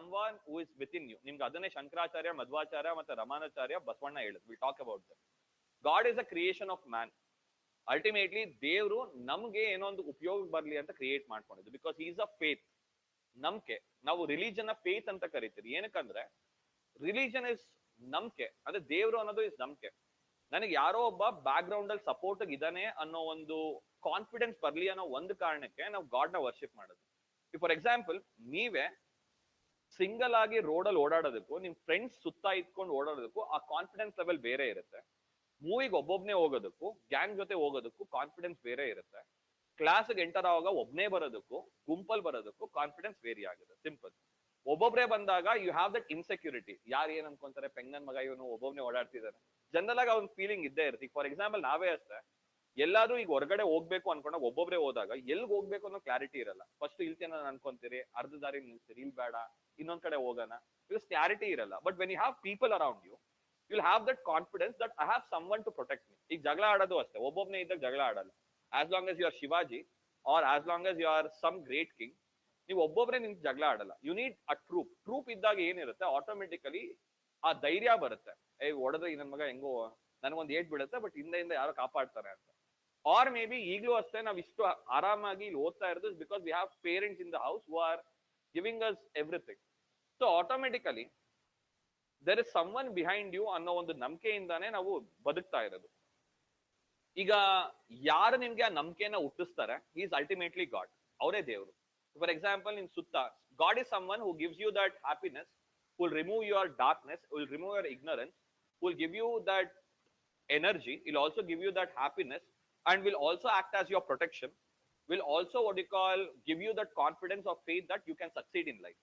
someone who is within you. ನಿಮ್ಗೆ ಅದನ್ನೇ ಶಂಕರಾಚಾರ್ಯ, ಮಧ್ವಾಚಾರ್ಯ ಮತ್ತೆ ರಮಾನಾಚಾರ್ಯ, ಬಸವಣ್ಣ ಹೇಳಿದ್ರು. Will talk about that. God is a creation of man. Ultimately ದೇವರು ನಮ್ಗೆ ಏನೋ ಒಂದು ಉಪಯೋಗ ಬರ್ಲಿ ಅಂತ ಕ್ರಿಯೇಟ್ ಮಾಡ್ಕೊಂಡಿದ್ದು. ಬಿಕಾಸ್ ಈಸ್ ಅ ಫೇತ್, ನಂಬಿಕೆ. ನಾವು ರಿಲಿಜನ್ ಫೇತ್ ಅಂತ ಕರಿತೀವಿ. ಏನಕ್ಕಂದ್ರೆ ರಿಲಿಜನ್ ಇಸ್ ನಂಬಿಕೆ, ಅಂದ್ರೆ ದೇವ್ರು ಅನ್ನೋದು ಇಸ್ ನಂಬಿಕೆ. ನನಗೆ ಯಾರೋ ಒಬ್ಬ ಬ್ಯಾಕ್ ಗ್ರೌಂಡ್ ಅಲ್ಲಿ ಸಪೋರ್ಟ್ ಇದಾನೆ ಅನ್ನೋ ಒಂದು ಕಾನ್ಫಿಡೆನ್ಸ್ ಬರ್ಲಿ ಅನ್ನೋ ಒಂದು ಕಾರಣಕ್ಕೆ ನಾವು ಗಾಡ್ ನ ವರ್ಷಿಪ್ ಮಾಡೋದು. ಫಾರ್ ಎಕ್ಸಾಂಪಲ್, ನೀವೇ ಸಿಂಗಲ್ ಆಗಿ ರೋಡ್ ಅಲ್ಲಿ ಓಡಾಡೋದಕ್ಕೂ ನಿಮ್ ಫ್ರೆಂಡ್ಸ್ ಸುತ್ತ ಇಟ್ಕೊಂಡು ಓಡಾಡೋದಕ್ಕೂ ಆ ಕಾನ್ಫಿಡೆನ್ಸ್ ಲೆವೆಲ್ ಬೇರೆ ಇರುತ್ತೆ. ಮೂವಿಗೆ ಒಬ್ಬೊಬ್ನೇ ಹೋಗೋದಕ್ಕೂ ಗ್ಯಾಂಗ್ ಜೊತೆ ಹೋಗೋದಕ್ಕೂ ಕಾನ್ಫಿಡೆನ್ಸ್ ಬೇರೆ ಇರುತ್ತೆ. ಕ್ಲಾಸ್ಗೆ ಎಂಟರ್ ಆವಾಗ ಒಬ್ನೇ ಬರೋದಕ್ಕೂ ಗುಂಪಲ್ ಬರೋದಕ್ಕೂ ಕಾನ್ಫಿಡೆನ್ಸ್ ವೇರಿ ಆಗುತ್ತೆ. ಸಿಂಪಲ್. ಒಬ್ಬೊಬ್ರೆ ಬಂದಾಗ ಯು ಹ್ಯಾವ್ ದಟ್ ಇನ್ಸೆಕ್ಯೂರಿಟಿ. ಯಾರು ಏನ್ ಅನ್ಕೊಂತಾರೆ, ಪೆಂಗನ್ ಮಗ ಇವನು ಒಬ್ಬೊಬ್ನೇ ಓಡಾಡ್ತಿದ್ದಾನೆ, ಜನರಲ್ ಆಗಿ ಅವ್ನ ಫೀಲಿಂಗ್ ಇದ್ದೇ ಇರುತ್ತೆ. ಫಾರ್ ಎಕ್ಸಾಂಪಲ್ ನಾವೇ ಅಷ್ಟೇ, ಎಲ್ಲಾದ್ರೂ ಈಗ ಹೊರಗಡೆ ಹೋಗ್ಬೇಕು ಅನ್ಕೊಂಡಾಗ ಒಬ್ಬೊಬ್ರೆ ಹೋದಾಗ ಎಲ್ಗ್ ಹೋಗ್ಬೇಕು ಅನ್ನೋ ಕ್ಲಾರಿಟಿ ಇರಲ್ಲ. ಫಸ್ಟ್ ಇಲ್ತೇನ ಅನ್ಕೊಂತೀರಿ, ಅರ್ಧ ದಾರಿ ನಿಲ್ತೀರಿ, ಇಲ್ಲಿ ಬೇಡ ಇನ್ನೊಂದ್ ಕಡೆ ಹೋಗೋಣ, ಬಿಕಾಸ್ ಕ್ಲಾರಿಟಿ ಇರಲ್ಲ. But when you have people around you, you'll have that confidence that I have someone to protect me. ಈಗ ಜಗಳ ಆಡೋದು ಅಷ್ಟೇ, ಒಬ್ಬೊಬ್ನೇ ಇದ್ದಾಗ ಜಗಳ ಆಡಲ್ಲ. As long as you are Shivaji or as long as you are some great king, ನೀವು ಒಬ್ಬೊಬ್ರೆ ನಿಂತು ಜಗಳ ಆಡಲ್ಲ. ಯು ನೀಡ್ ಅ ಟ್ರೂಪ್ ಇದ್ದಾಗ ಏನಿರುತ್ತೆ, ಆಟೋಮೆಟಿಕಲಿ ಆ ಧೈರ್ಯ ಬರುತ್ತೆ. ಹೊಡೆದ್ರೆ ನನ್ ಮಗ ಹೆಂಗೋ ನನಗೊಂದು ಏಟ್ ಬೀಳುತ್ತೆ, ಬಟ್ ಹಿಂದೆ ಯಾರೋ ಕಾಪಾಡ್ತಾರೆ ಅಂತ. ಆರ್ ಮೇ ಬಿ ಈಗಲೂ ಅಷ್ಟೇ ನಾವ್ ಇಷ್ಟು ಆರಾಮಾಗಿ ಇಲ್ಲಿ ಓದ್ತಾ ಇರೋದು because we have parents in the house who are giving us everything. So automatically there is someone behind you ಅನ್ನೋ ಒಂದು ನಂಬಿಕೆಯಿಂದಾನೇ ನಾವು ಬದುಕ್ತಾ ಇರೋದು. ಈಗ ಯಾರು ನಿಮ್ಗೆ ಆ ನಂಬಿಕೆನ ಹುಟ್ಟಿಸ್ತಾರೆ, ಈಸ್ ಅಲ್ಟಿಮೇಟ್ಲಿ ಗಾಡ್. ಅವರೇ ದೇವರು. ಫಾರ್ ಎಕ್ಸಾಂಪಲ್, ನಿಮ್ ಸುತ್ತ God is someone who gives you that happiness, will remove your darkness, will remove your ignorance, will give you that energy, will also give you that happiness, and will also act as your protection, will also what you call give you that confidence of faith that you can succeed in life.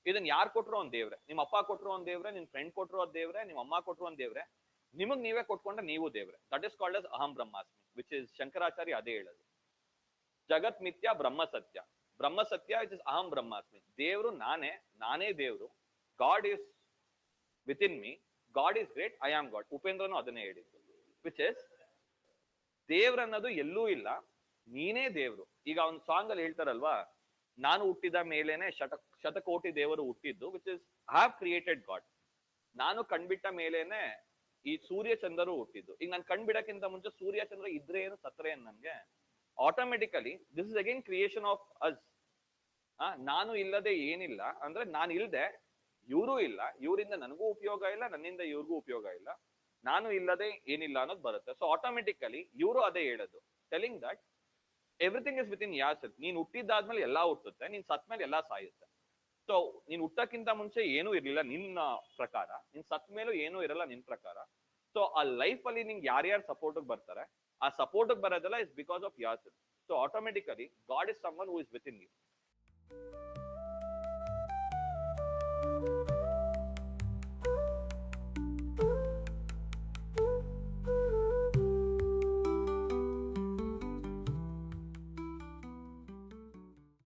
ಇದನ್ನ ಯಾರು ಕೊಟ್ಟರು ಒಂದ್ ದೇವ್ರೆ. ನಿಮ್ಮ ಅಪ್ಪ ಕೊಟ್ಟರು ಒಂದ್ ದೇವ್ರೆ, ನಿಮ್ ಫ್ರೆಂಡ್ ಕೊಟ್ಟರು ಒಂದ್ ದೇವ್ರೆ, ನಿಮ್ಮ ಅಮ್ಮ ಕೊಟ್ಟರು ಒಂದ್ ದೇವ್ರೆ, ನಿಮಗ್ ನೀವೇ ಕೊಟ್ಕೊಂಡ್ರೆ ನೀವು ದೇವ್ರೆ. ದಟ್ ಇಸ್ ಕಾಲ್ಡ್ as ಅಹಂ ಬ್ರಹ್ಮಾಸ್ಮಿ, ವಿಚ್ ಇಸ್ ಶಂಕರಾಚಾರ್ಯ ಅದೇ ಹೇಳೋದು. ಜಗತ್ ಮಿಥ್ಯ ಬ್ರಹ್ಮ ಸತ್ಯ. ಬ್ರಹ್ಮ ಸತ್ಯ ವಿಚ್ ಇಸ್ ಅಹಂ ಬ್ರಹ್ಮಾಸ್ಮಿ. ದೇವ್ರು ನಾನೇ ದೇವ್ರು. God is with in me, God is great, I am God. ಉಪೇಂದ್ರನು ಅದನ್ನೇ ಹೇಳಿದ್ದು. ವಿಚ್ ಇಸ್ ದೇವ್ರನ್ನೋದು ಎಲ್ಲೂ ಇಲ್ಲ, ನೀನೇ ದೇವ್ರು. ಈಗ ಒಂದು ಸಾಂಗ್ ಅಲ್ಲಿ ಹೇಳ್ತಾರಲ್ವಾ, ನಾನು ಹುಟ್ಟಿದ ಮೇಲೇನೆ ಶತಕೋಟಿ ದೇವರು ಹುಟ್ಟಿದ್ದು, which is I have created god. ನಾನು ಕಣ್ಬಿಟ್ಟ ಮೇಲೇನೆ ಈ ಸೂರ್ಯ ಚಂದ್ರರು ಹುಟ್ಟಿದ್ದು. ಈಗ ನಾನು ಕಣ್ಬಿಡಕ್ಕಿಂತ ಮುಂಚೆ ಸೂರ್ಯ ಚಂದ್ರ ಇದ್ರೆ ಏನು ಸತ್ರೆ ಏನು ನನ್ಗೆ? Automatically this is again creation of us. ನಾನು ಇಲ್ಲದೆ ಏನಿಲ್ಲ ಅಂದ್ರೆ, ನಾನು ಇಲ್ದೆ ಇವರು ಇಲ್ಲ, ಇವರಿಂದ ನನಗೂ ಉಪಯೋಗ ಇಲ್ಲ, ನನ್ನಿಂದ ಇವ್ರಿಗೂ ಉಪಯೋಗ ಇಲ್ಲ, ನಾನು ಇಲ್ಲದೆ ಏನಿಲ್ಲ ಅನ್ನೋದು ಬರುತ್ತೆ. ಸೊ ಆಟೋಮೆಟಿಕಲಿ ಇವರು ಅದೇ ಹೇಳೋದು, telling that everything is with in ಯಾರ್ ಸೆಲ್ಫ್. ನೀನ್ ಹುಟ್ಟಿದ್ದಾದ್ಮೇಲೆ ಎಲ್ಲಾ ಹುಟ್ಟುತ್ತೆ, ನೀನ್ ಸತ್ ಮೇಲೆ ಎಲ್ಲಾ ಸಾಯುತ್ತೆ. ಸೊ ನೀನ್ ಹುಟ್ಟಕ್ಕಿಂತ ಮುಂಚೆ ಏನೂ ಇರ್ಲಿಲ್ಲ ನಿನ್ನ ಪ್ರಕಾರ, ನೀನ್ ಸತ್ ಮೇಲೂ ಏನೂ ಇರಲ್ಲ ನಿನ್ ಪ್ರಕಾರ. ಸೊ ಆ ಲೈಫ್ ಅಲ್ಲಿ ನಿಂಗೆ ಯಾರ್ಯಾರು ಸಪೋರ್ಟ್ ಬರ್ತಾರೆ, ಆ ಸಪೋರ್ಟ್ ಬರೋದಲ್ಲ is because of yourself. So automatically God is someone who is with in you.